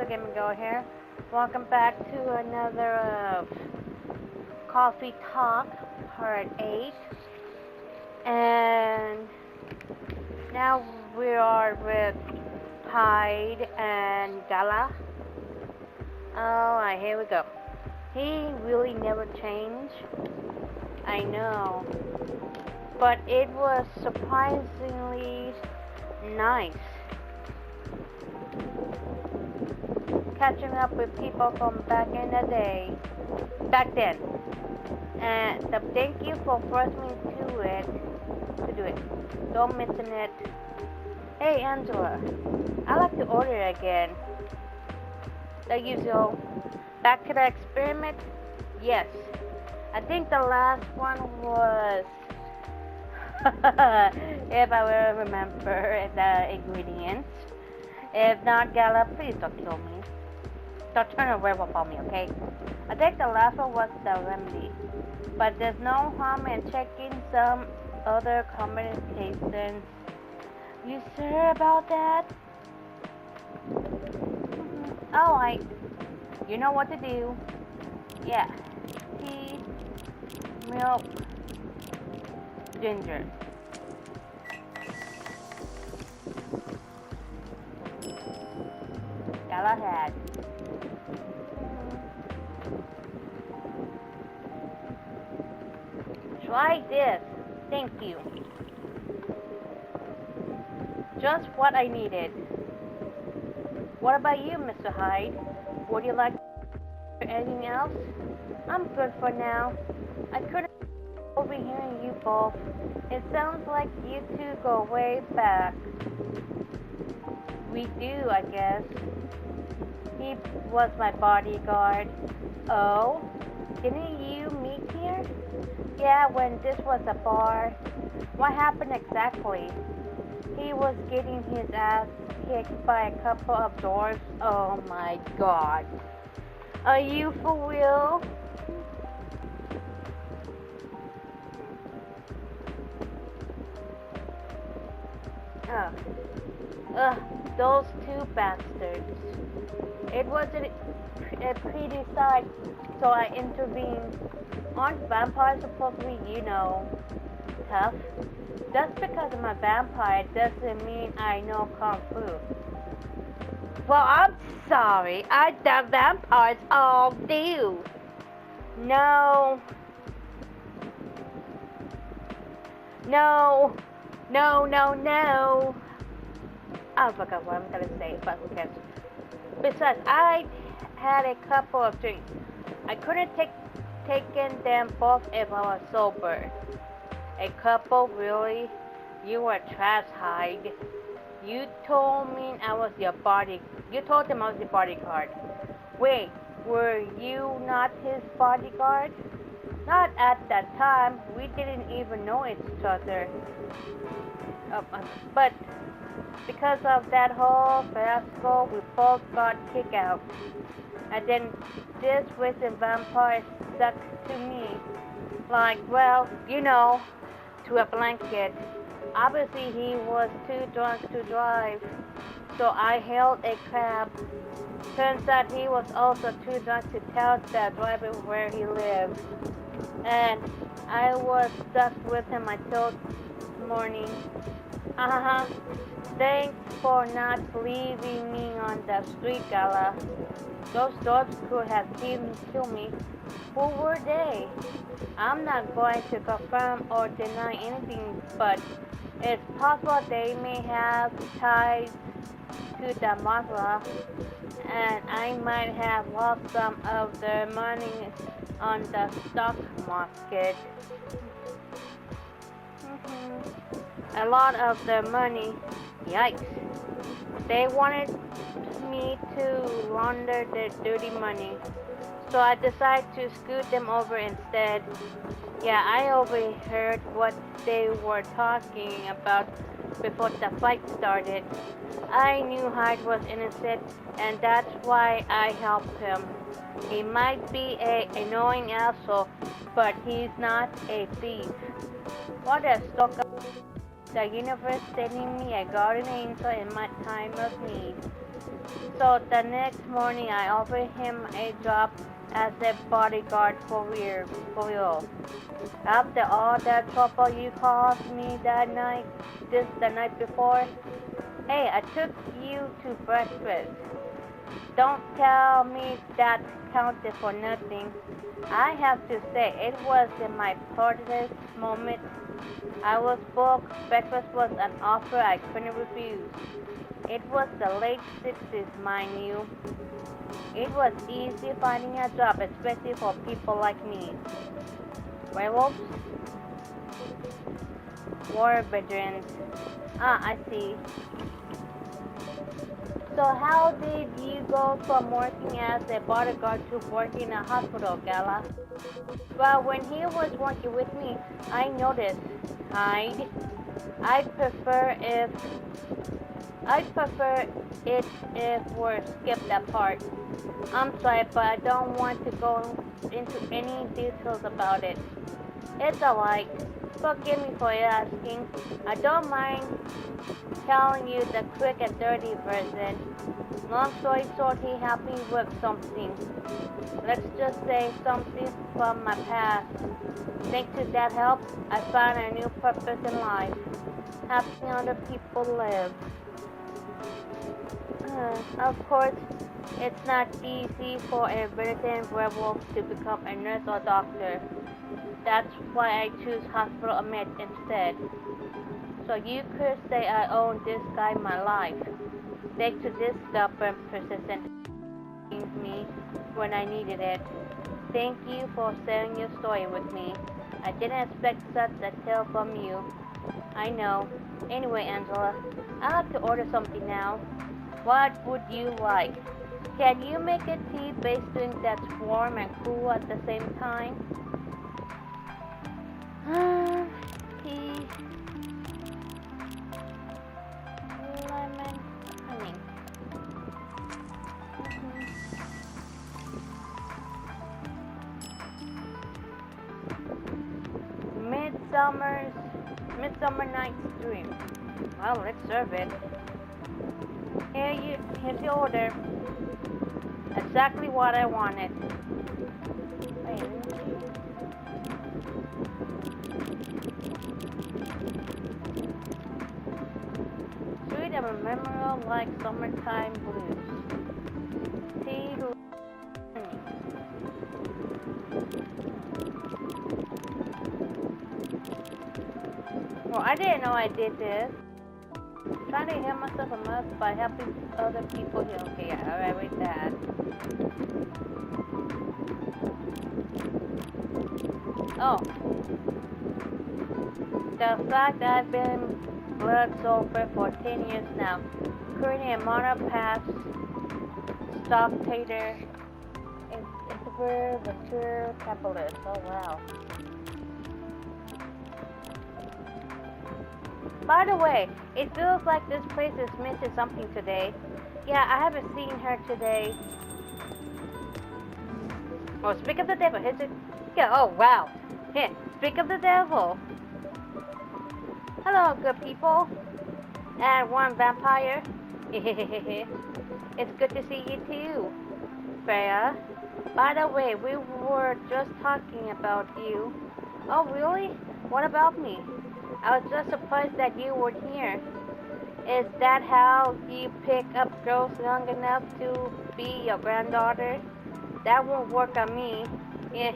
Game and Go here. Welcome back to another Coffee Talk, Part 8. And now we are with Hyde and Gala. Alright, here we go. He really never changed. I know. But it was surprisingly nice. Catching up with people from back in the day, back then, and thank you for forcing me to do it. Don't mention it. Hey Angela, I like to order again. The usual. Back to the experiment. Yes, I think the last one was, if I will remember the ingredients. If not, Gala, please don't kill me. Don't turn a werewolf on me, okay? I think the last one was the remedy. But there's no harm in checking some other combinations. You sure about that? Alright. You know what to do. Yeah. Tea, milk, ginger. Galahad. Try this. Thank you. Just what I needed. What about you, Mr. Hyde? Would you like anything else? I'm good for now. I couldn't overhearing you both. It sounds like you two go way back. We do, I guess. He was my bodyguard. Oh? Didn't you meet here? Yeah, when this was a bar. What happened exactly? He was getting his ass kicked by a couple of dwarves. Oh my god. Are you for real? Those two bastards. It wasn't a pretty sight, so I intervened. Aren't vampires supposed to be, tough? Just because I'm a vampire doesn't mean I know Kung Fu. Well, I'm sorry. The vampires all do. No. I forgot what I'm gonna say, but who cares? Besides, I had a couple of drinks. I couldn't taken them both if I was sober. A couple, really? You were trash, Hyde. You told me I was your You told them I was your bodyguard. Wait, were you not his bodyguard? Not at that time. We didn't even know each other. But because of that whole fiasco, we both got kicked out. And then this wizard vampire stuck to me. Like, well, to a blanket. Obviously, he was too drunk to drive. So I hailed a cab. Turns out he was also too drunk to tell the driver where he lived. And I was stuck with him until morning. Thanks for not leaving me on the street, Gala. Those dogs could have killed me. Who were they? I'm not going to confirm or deny anything, but it's possible they may have ties to the mafia, and I might have lost some of their money on the stock market. A lot of their money. Yikes. They wanted me to launder their dirty money, so I decided to scoot them over instead. Yeah, I overheard what they were talking about before the fight started. I knew Hyde was innocent, and that's why I helped him. He might be an annoying asshole, but he's not a thief. What a stalker. The universe sending me a guardian angel in my time of need. So the next morning, I offered him a job as a bodyguard for real. After all that trouble you caused me that night, the night before, hey, I took you to breakfast. Don't tell me that counted for nothing. I have to say, it was in my proudest moment. I was broke. Breakfast was an offer I couldn't refuse. It was the late 60s, mind you. It was easy finding a job, especially for people like me. Werewolves? War veterans. Ah, I see. So how did you go from working as a bodyguard to working in a hospital, Gala? Well, when he was working with me, I noticed. I'd prefer it if we skipped that part. I'm sorry, but I don't want to go into any details about it. It's alright. Forgive me for asking. I don't mind telling you the quick and dirty version. Long story short, he helped me with something. Let's just say something from my past. Thanks to that help, I found a new purpose in life. Helping other people live. Of course, it's not easy for a veteran werewolf to become a nurse or doctor. That's why I choose hospital med instead. So you could say I owe this guy my life. Thanks to this stubborn, persistent me when I needed it. Thank you for sharing your story with me. I didn't expect such a tale from you. I know. Anyway, Angela, I'd like to order something now. What would you like? Can you make a tea-based drink that's warm and cool at the same time? Tea. Lemon honey. Midsummer Night's Dream. Well, let's serve it. Here's your order. Exactly what I wanted. Wait, sweet and memorable like summertime blues. Tea. Well, I didn't know I did this. Trying to heal myself a must by helping other people heal. Okay, alright, with that. Oh. The fact that I've been blood sober for 10 years now. Currently a Aminoapps spectator, mature capitalist. Oh wow. By the way, it feels like this place is missing something today. Yeah, I haven't seen her today. Oh, speak of the devil. Here's it. Yeah, oh, wow. Here, speak of the devil. Hello, good people. And one vampire. It's good to see you too, Freya. By the way, we were just talking about you. Oh, really? What about me? I was just surprised that you were here. Is that how you pick up girls young enough to be your granddaughter? That won't work on me. Yeah.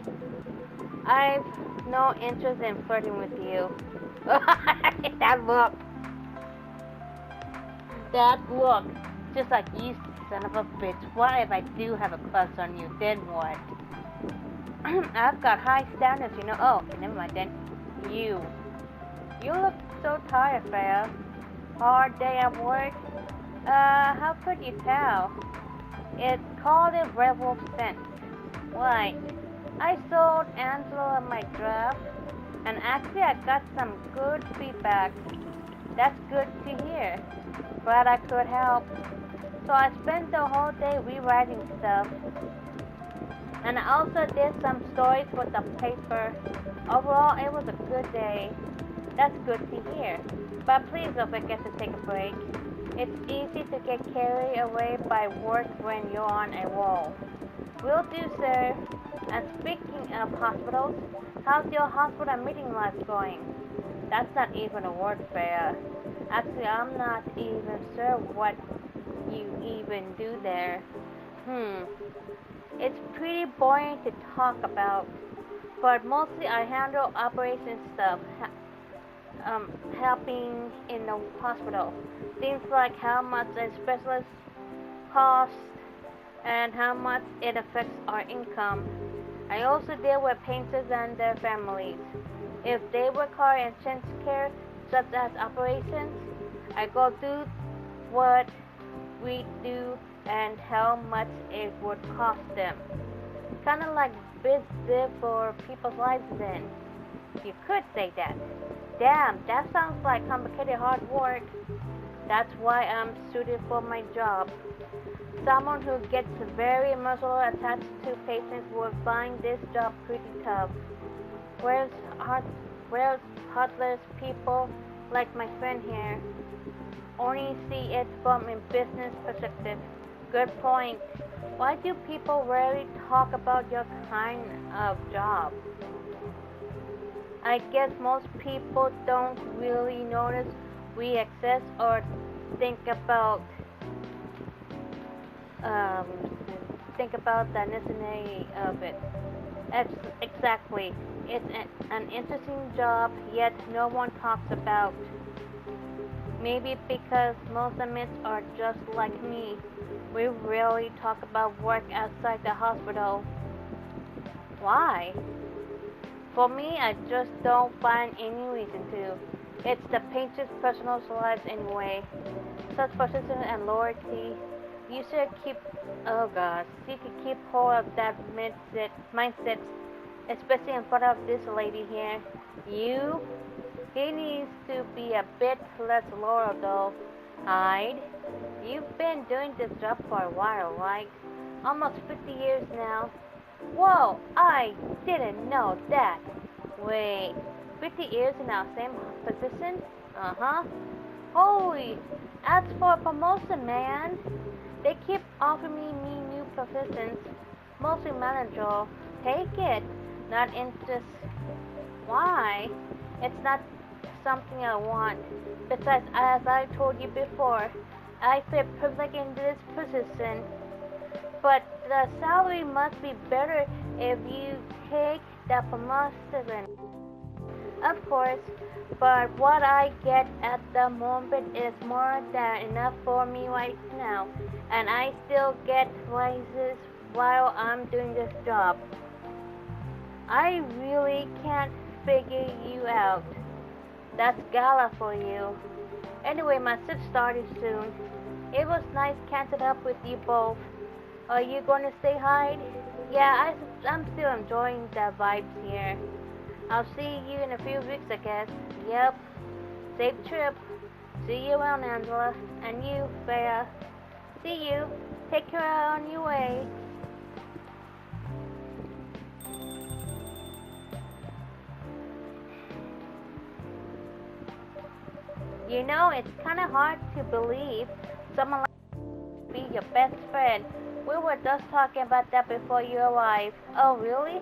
I've no interest in flirting with you. That look. Just like you, son of a bitch. What if I do have a crush on you? Then what? I've got high standards, you know. Oh, never mind then. You look so tired, Freya. Hard day at work? How could you tell? It's called a werewolf scent. Right. I sold Angela my draft, and actually I got some good feedback. That's good to hear. Glad I could help. So I spent the whole day rewriting stuff. And I also did some stories for the paper. Overall, it was a good day. That's good to hear. But please don't forget to take a break. It's easy to get carried away by work when you're on a roll. Will do, sir. And speaking of hospitals, how's your hospital meeting life going? That's not even a word, Freya. Actually, I'm not even sure what you even do there. It's pretty boring to talk about, but mostly I handle operation stuff, helping in the hospital. Things like how much a specialist costs and how much it affects our income. I also deal with patients and their families. If they require intense care, such as operations, I go through what we do and how much it would cost them. Kind of like biz dev for people's lives then. You could say that. Damn, that sounds like complicated hard work. That's why I'm suited for my job. Someone who gets very emotionally attached to patients will find this job pretty tough. Where's heartless people like my friend here only see it from a business perspective. Good point. Why do people rarely talk about your kind of job? I guess most people don't really notice we exist or think about the necessity of it. Exactly. It's an interesting job, yet no one talks about. Maybe because most admits are just like me. We rarely talk about work outside the hospital. Why? For me, I just don't find any reason to. It's the patient's personal lives anyway. Such persistence and loyalty. You should keep, you could keep hold of that mindset, especially in front of this lady here. He needs to be a bit less loyal though. Hyde, you've been doing this job for a while, right? Almost 50 years now. Whoa, I didn't know that. Wait, 50 years in our same position? Uh-huh. Holy, as for promotion, man. They keep offering me new positions, mostly manager. Take it. Not interest. Why? It's not something I want. Besides, as I told you before, I fit perfectly in this position. But the salary must be better if you take the promotion. Of course, but what I get at the moment is more than enough for me right now, and I still get raises while I'm doing this job. I really can't figure you out. That's gala for you. Anyway, my shift started soon. It was nice catching up with you both. Are you going to stay hide? Yeah, I'm still enjoying the vibes here. I'll see you in a few weeks, I guess. Yep. Safe trip. See you around, Angela. And you, Freya. See you. Take care on your way. You know, it's kind of hard to believe someone like be your best friend. We were just talking about that before you arrived. Oh, really?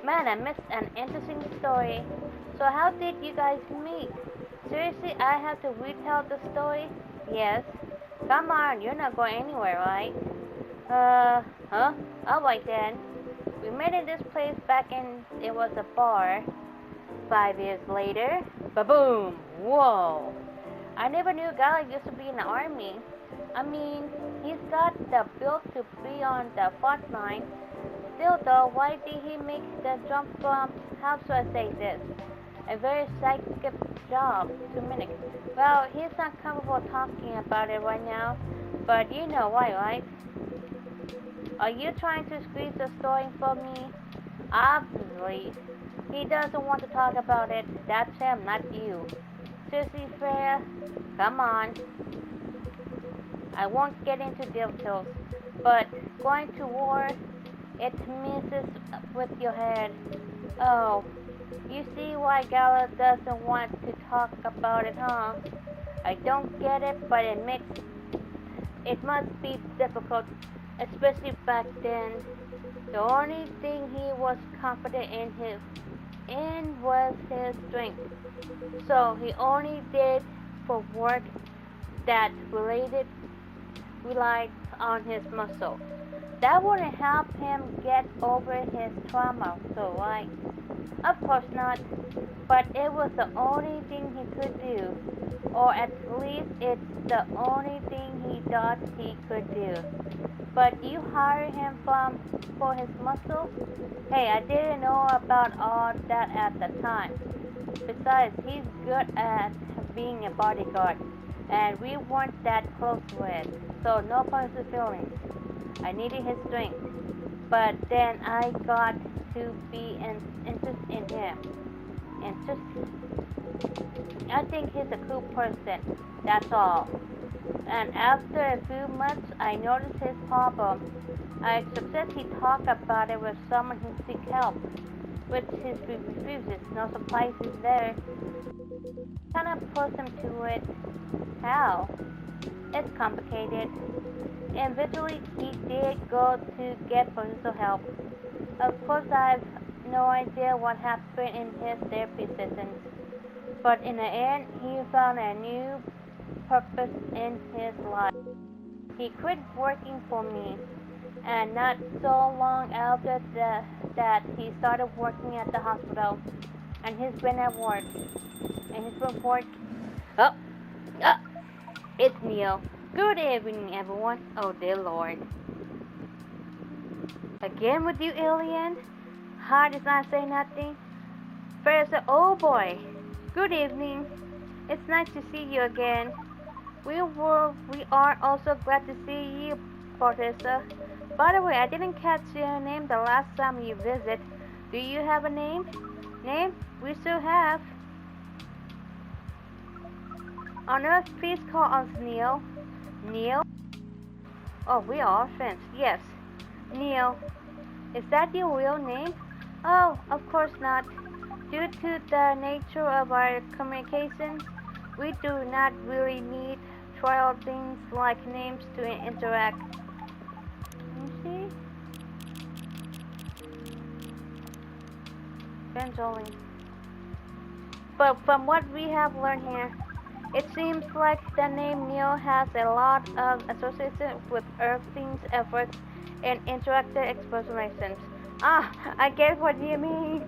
Man, I missed an interesting story. So how did you guys meet? Seriously, I have to retell the story? Yes. Come on, you're not going anywhere, right? Huh? Alright then. We met in this place back in, it was a bar. 5 years later, ba-boom! Whoa! I never knew Gala used to be in the army. I mean, he's got the build to be on the front line. Still though, why did he make the jump from, how should I say this, a very psychic job to mimic? Well, he's not comfortable talking about it right now, but you know why, right? Are you trying to squeeze the story for me? Obviously. He doesn't want to talk about it. That's him, not you. Seriously, Freya? Come on. I won't get into details, but going to war, it messes with your head. Oh, you see why Gala doesn't want to talk about it, huh? I don't get it, but it must be difficult, especially back then. The only thing he was confident in was his strength. So he only did for work that relied on his muscle. That wouldn't help him get over his trauma, so right? Of course not, but it was the only thing he could do, or at least it's the only thing he thought he could do. But you hire him for his muscle? Hey, I didn't know about all that at the time. Besides, he's good at being a bodyguard, and we weren't that close with, so no positive feelings. I needed his strength, but then I got to be interested in him. I think he's a cool person, that's all. And after a few months, I noticed his problem. I suggest he talk about it with someone who seeks help, which he refuses. No surprises there. Kind of pushed him to it. How? It's complicated. Eventually, he did go to get professional help. Of course, I've no idea what happened in his therapy sessions, but in the end, he found a new purpose in his life. He quit working for me, and not so long after that, he started working at the hospital, and he's been at work, Oh, it's Neil. Good evening, everyone. Oh, dear Lord. Again with you, alien? Heart does not say nothing. Professor, oh boy. Good evening. It's nice to see you again. We are also glad to see you, Professor. By the way, I didn't catch your name the last time you visited. Do you have a name? Name? We still have. On Earth, please call us Neil. Neil? Oh, we are friends. Yes. Neil. Is that your real name? Oh, of course not. Due to the nature of our communication, we do not really need trial things like names to interact. You see? Friends only. But from what we have learned here, it seems like the name Neil has a lot of association with Earthling's efforts in interactive explorations. Ah, I get what you mean.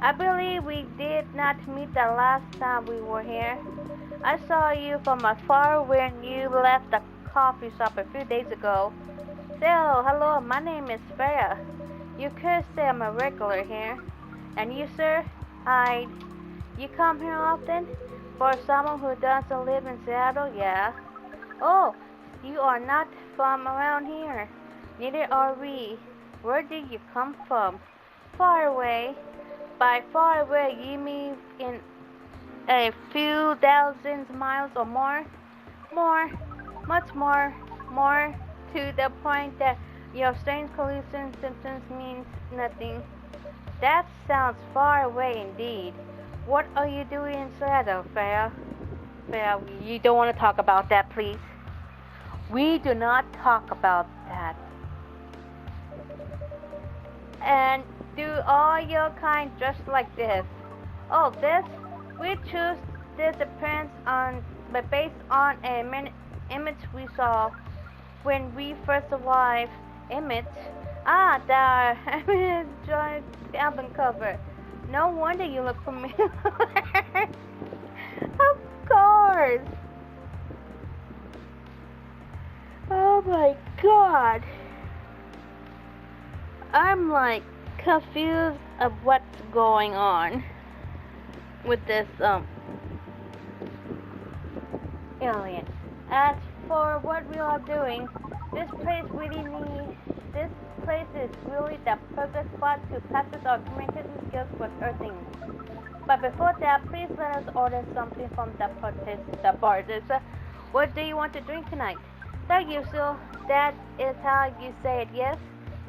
I believe we did not meet the last time we were here. I saw you from afar when you left the coffee shop a few days ago. So, hello, my name is Farah. You could say I'm a regular here. And you, sir? You come here often? For someone who doesn't live in Seattle, yeah. Oh, you are not from around here. Neither are we. Where did you come from? Far away. By far away, you mean in a few thousand miles or more? More. Much more. More to the point that your strange hallucination symptoms means nothing. That sounds far away indeed. What are you doing in Seattle, Farah? Farah, you don't want to talk about that, please. We do not talk about that. And do all your kind dress like this? Oh, this? We choose this appearance based on an image we saw when we first arrived. Image? Ah, the joint album cover. No wonder you look familiar. Of course. Oh my god. I'm like confused of what's going on with this alien. As for what we are doing, this place is really the perfect spot to practice our communication skills with Earthings. But before that, please let us order something from the bartender. What do you want to drink tonight? That usual. That is how you say it, yes?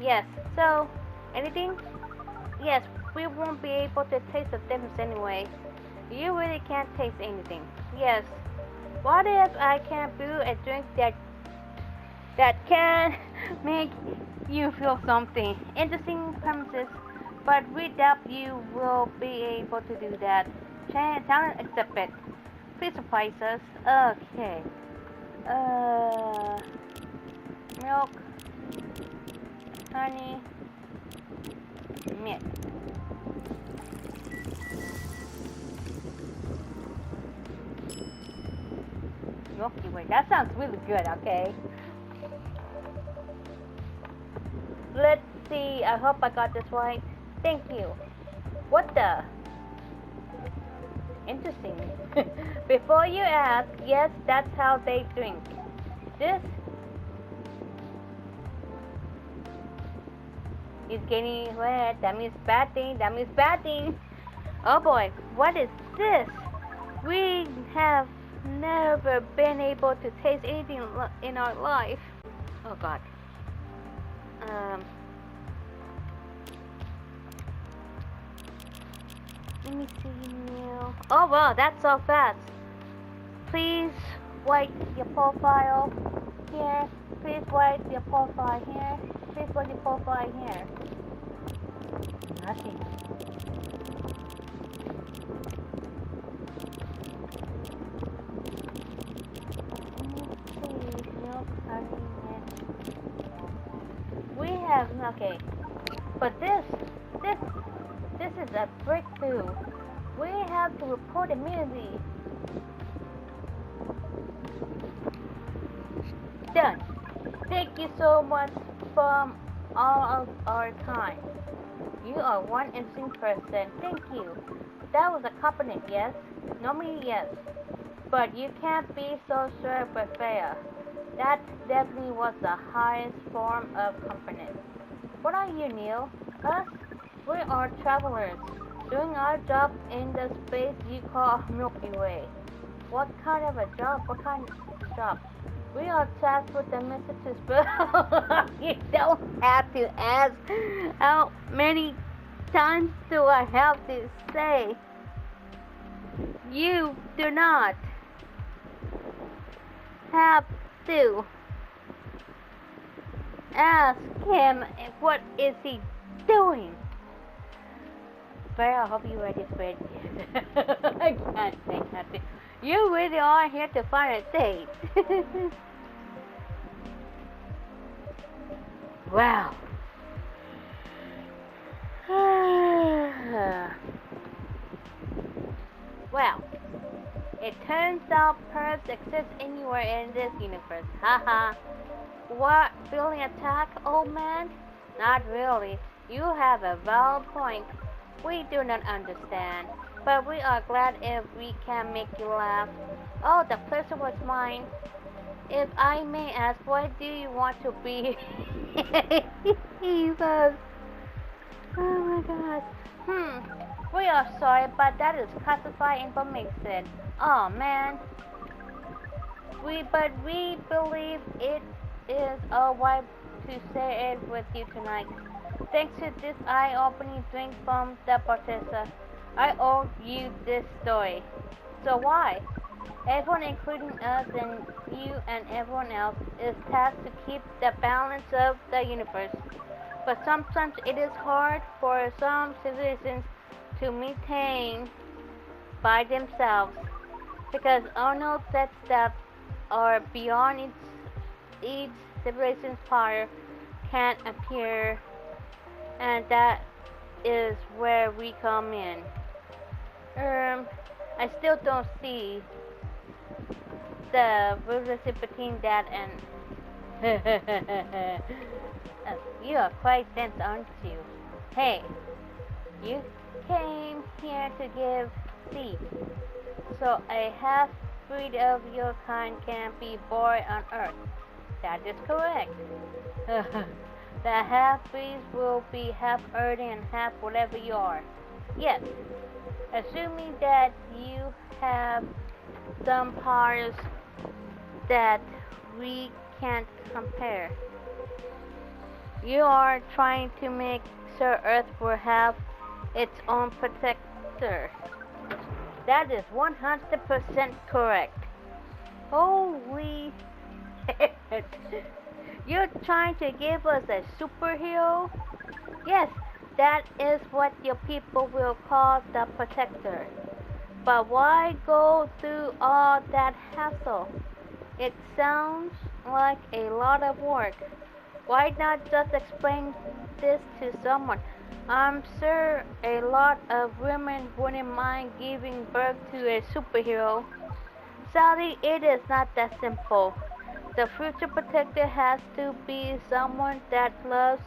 Yes. So, anything? Yes, we won't be able to taste the difference anyway. You really can't taste anything. Yes. What if I can brew a drink that can make you feel something? Interesting premises, but we doubt you will be able to do that. Challenge accepted. Please surprise us. Okay. Milk, honey, milk. Milky Way. That sounds really good, okay? Let's see. I hope I got this right. Thank you. What the? Interesting. Before you ask, yes, that's how they drink. This is getting wet. That means bad thing. That means bad thing. Oh boy, what is this? We have never been able to taste anything in our life. Oh god. Let me see now. Oh wow, that's so fast. Please wipe your profile here. Please wipe your profile here. Please wipe your profile here. Nothing. We have okay, but this is a breakthrough. We have to report immunity. Done. Thank you so much for all of our time. You are one interesting person. Thank you. That was a compliment, yes? Normally, yes. But you can't be so sure but fair. That definitely was the highest form of compliment. What are you, Neil? Us? We are travelers, doing our job in the space you call Milky Way. What kind of a job? What kind of job? We are tasked with the mission to spell. You don't have to ask. How many times do I have to say? You do not have to ask him what is he doing. But I hope you ready for it. I can't say nothing. You really are here to find a date. Wow. Well, it turns out perhaps exist anywhere in this universe. Haha. What? Feeling attacked, old man? Not really. You have a valid point. We do not understand, but we are glad if we can make you laugh. Oh, the pleasure was mine. If I may ask, why do you want to be? Jesus. Oh my God. We are sorry, but that is classified information. Oh man. But we believe it is alright to share it with you tonight. Thanks to this eye-opening drink from the bartender, I owe you this story. So why? Everyone, including us and you and everyone else, is tasked to keep the balance of the universe. But sometimes it is hard for some citizens to maintain by themselves because unknown threats that are beyond each civilization's power can appear. And that is where we come in. I still don't see the relationship between that and you are quite dense, aren't you? Hey, you came here to give seed, so a half-breed of your kind can be born on Earth. That is correct. The half-breeds will be half Earth and half whatever you are. Yes, assuming that you have some powers that we can't compare. You are trying to make sure Earth will have its own protector. That is 100% correct. Holy shit. You're trying to give us a superhero? Yes, that is what your people will call the protector. But why go through all that hassle? It sounds like a lot of work. Why not just explain this to someone? I'm sure a lot of women wouldn't mind giving birth to a superhero. Sadly, it is not that simple. The future protector has to be someone that loves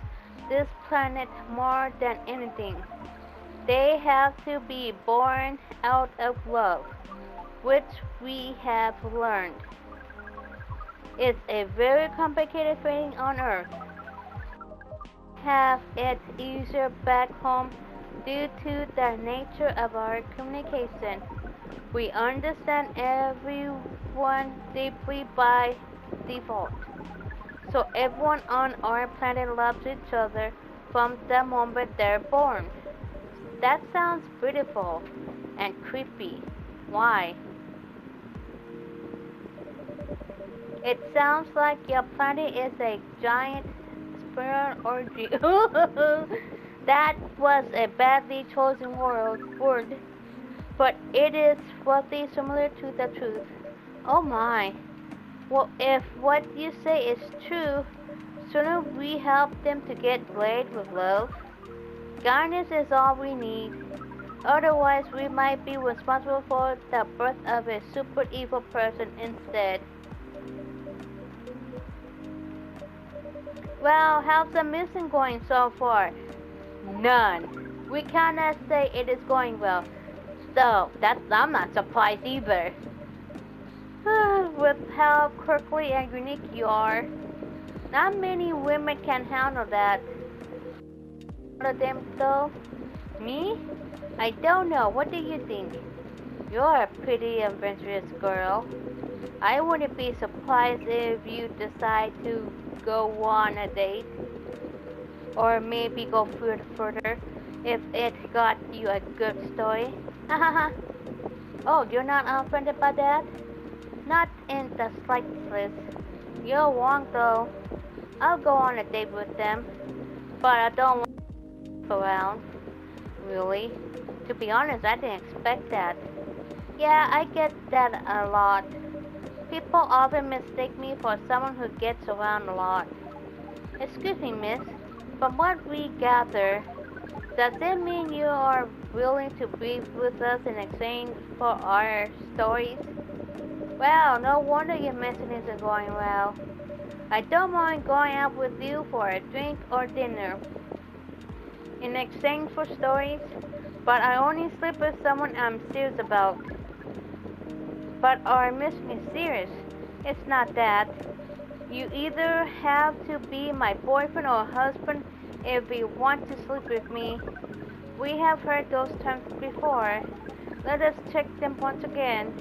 this planet more than anything. They have to be born out of love, which we have learned. It's a very complicated thing on Earth. Have it easier back home due to the nature of our communication. We understand everyone deeply by default. So everyone on our planet loves each other from the moment they're born. That sounds beautiful and creepy. Why? It sounds like your planet is a giant spiral orgy. That was a badly chosen word, but it is roughly similar to the truth. Oh my. Well, if what you say is true, shouldn't we help them to get laid with love? Kindness is all we need. Otherwise, we might be responsible for the birth of a super evil person instead. Well, how's the mission going so far? None. We cannot say it is going well. So, I'm not surprised either. With how quirky and unique you are. Not many women can handle that. One of them though? Me? I don't know. What do you think? You're a pretty adventurous girl. I wouldn't be surprised if you decide to go on a date. Or maybe go further if it got you a good story. Oh, you're not offended by that? Not in the slightest. You're wrong though. I'll go on a date with them. But I don't want to around. Really? To be honest, I didn't expect that. Yeah, I get that a lot. People often mistake me for someone who gets around a lot. Excuse me, miss. From what we gather, does it mean you are willing to be with us in exchange for our stories? Well, no wonder your mission isn't going well. I don't mind going out with you for a drink or dinner in exchange for stories, but I only sleep with someone I'm serious about. But our mission is serious. It's not that. You either have to be my boyfriend or husband if you want to sleep with me. We have heard those terms before. Let us check them once again.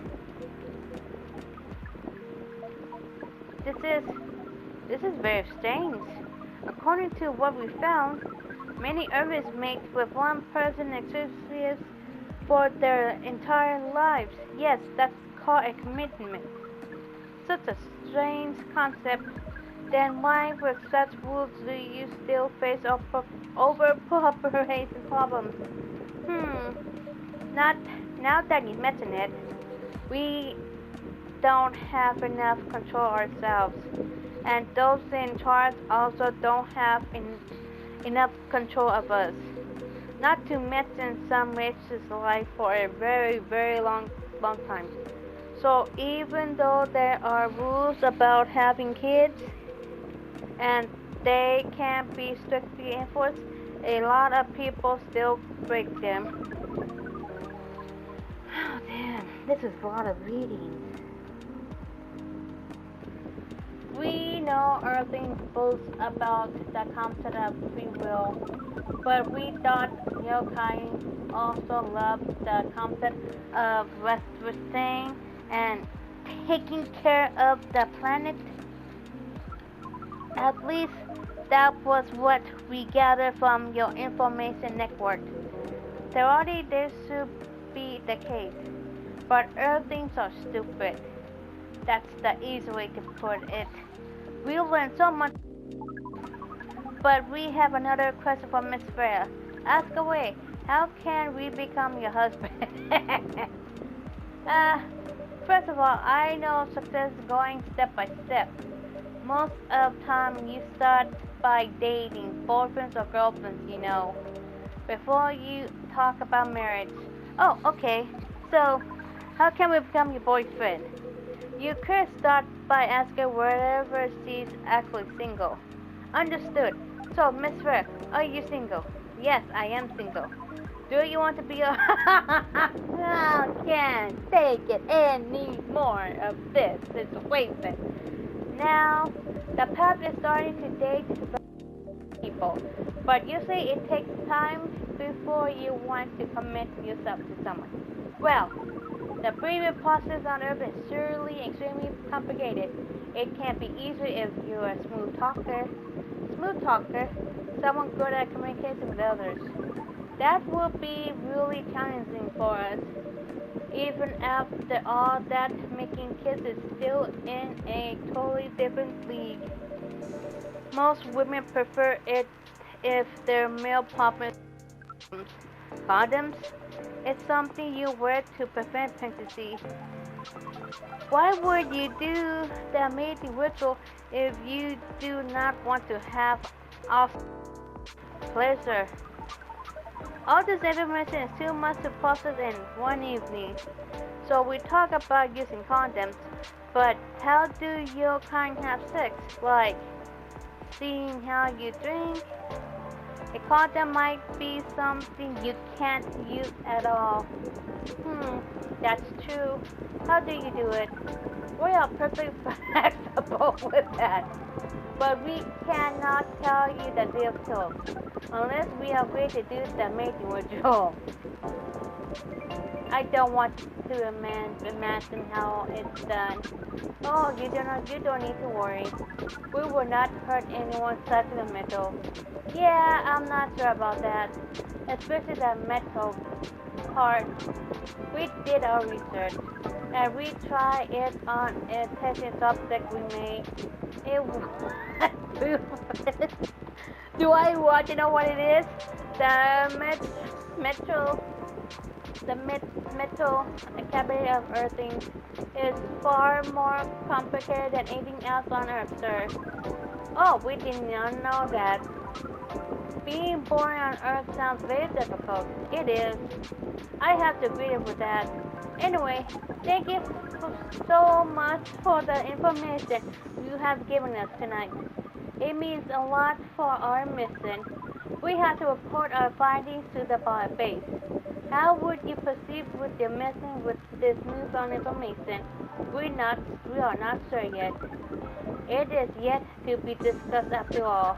This is very strange. According to what we found, many Earthers mate with one person exclusively for their entire lives. Yes, that's called a commitment. Such a strange concept. Then why with such rules do you still face overpopulation problems? Now that you mention it, we don't have enough control ourselves. And those in charge also don't have enough control of us. Not to mention some races life for a very, very long time. So even though there are rules about having kids and they can be strictly enforced, a lot of people still break them. Oh damn, this is a lot of reading. We know Earthlings boast about the concept of free will, but we thought yokai also loved the concept of resting and taking care of the planet. At least that was what we gathered from your information network. Theoretically, this should be the case, but Earthlings are stupid. That's the easy way to put it. We learned so much, but we have another question for Miss Freya. Ask away. How can we become your husband? First of all, I know success is going step by step. Most of the time, you start by dating boyfriends or girlfriends, you know, before you talk about marriage. Oh, okay. So, how can we become your boyfriend? You could start by asking wherever she's actually single. Understood. So, Miss Freya, are you single? Yes, I am single. Do you want to be a... I can't take it any more of this situation. Now, the path is starting to date people, but usually it takes time before you want to commit yourself to someone. Well, the previous process on Earth is surely extremely complicated. It can't be easy if you're a smooth talker, someone good at communicating with others. That will be really challenging for us. Even after all that, making kids is still in a totally different league. Most women prefer it if their male partner condoms. It's something you wear to prevent pregnancy. Why would you do the mating ritual if you do not want to have off pleasure? All this information is too much to process in one evening. So we talk about using condoms, but how do your kind have sex? Like seeing how you drink? A condom might be something you can't use at all. That's true. How do you do it? We are perfectly flexible with that. But we cannot tell you the details unless we agree to do the mating ritual. I don't want to imagine how it's done. Oh, you don't need to worry. We will not hurt anyone sentimental. Yeah, I'm not sure about that. Especially the metal part. We did our research and we tried it on a testing subject we made. It was Do I want to know what it is? The metal capability of earthing is far more complicated than anything else on Earth, sir. Oh, we did not know that. Being born on Earth sounds very difficult. It is. I have to agree with that. Anyway, thank you so much for the information you have given us tonight. It means a lot for our mission. We have to report our findings to the base. How would you proceed with your mission with this newfound information? We are not sure yet. It is yet to be discussed after all.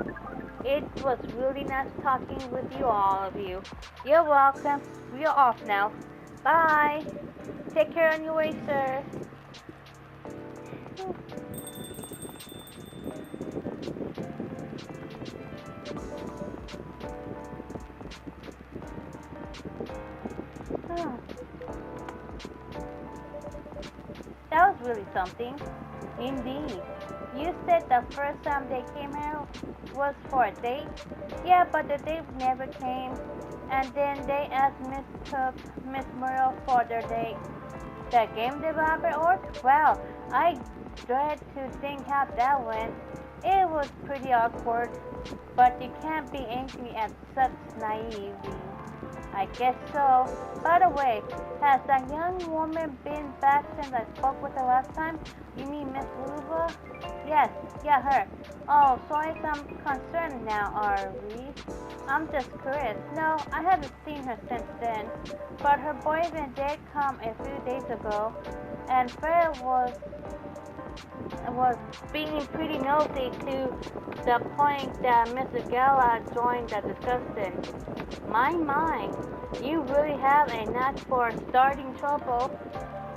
It was really nice talking with you, all of you. You're welcome. We are off now. Bye. Take care on your way, sir. That was really something. Indeed. You said the first time they came here was for a date? Yeah, but the date never came. And then they asked Miss Muriel for their date. The game developer ordered? Well, I dread to think how that went. It was pretty awkward, but you can't be angry at such naivety. I guess so. By the way, has that young woman been back since I spoke with her last time? You mean Miss Luba? Yes, yeah, her. Oh, so I'm concerned now, are we? I'm just curious. No, I haven't seen her since then. But her boyfriend did come a few days ago, and Fred was being pretty nosy to the point that Mr. Gala joined the discussion. My, you really have a knack for starting trouble.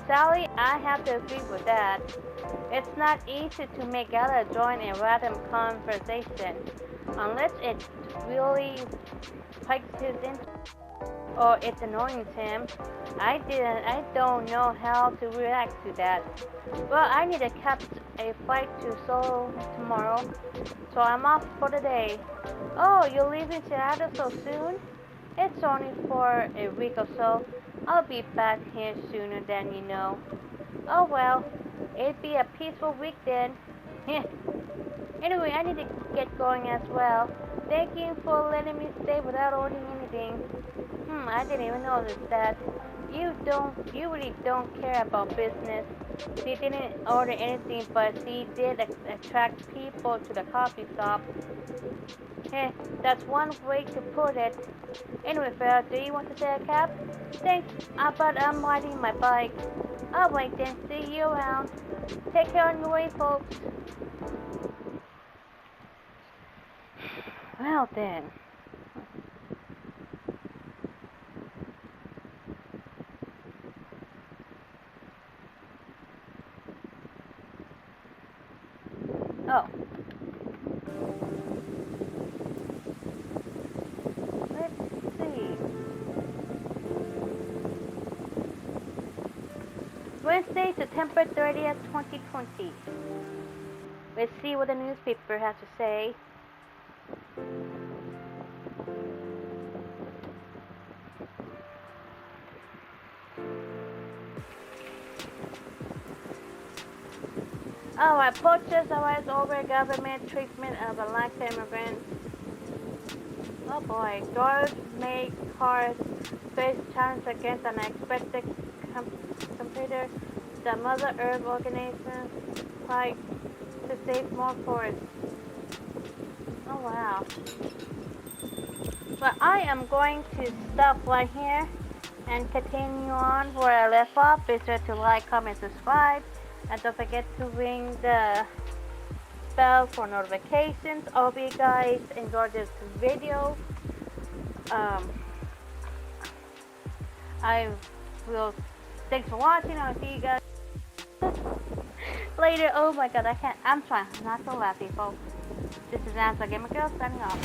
Sally, I have to agree with that. It's not easy to make Gala join a random conversation. Unless it really pikes his interest or it's annoying him. I don't know how to react to that. Well, I need to catch a flight to Seoul tomorrow, so I'm off for the day. Oh, you're leaving Seattle so soon? It's only for a week or so. I'll be back here sooner than you know. Oh well, it'd be a peaceful week then. Anyway, I need to get going as well. Thank you for letting me stay without ordering anything. I didn't even notice that. You really don't care about business. She didn't order anything, but she did attract people to the coffee shop. That's one way to put it. Anyway, Farrah, do you want to take a cab? Thanks, but I'm riding my bike. Alright then, see you around. Take care on your way, folks. Well then. Oh. Let's see. Wednesday, September 30th, 2020. Let's see what the newspaper has to say. Alright, protest arise over government treatment of Black immigrants. Oh boy, George made cars face challenge against an expected competitor. The Mother Earth organization fight to save more forests. Oh wow. But I am going to stop right here and continue on where I left off. Be sure to like, comment, subscribe. And don't forget to ring the bell for notifications. I hope you guys enjoyed this video. Thanks for watching. I'll see you guys later. Oh my god, I'm trying not to laugh, people. This is Nancy Gamer Girl signing off.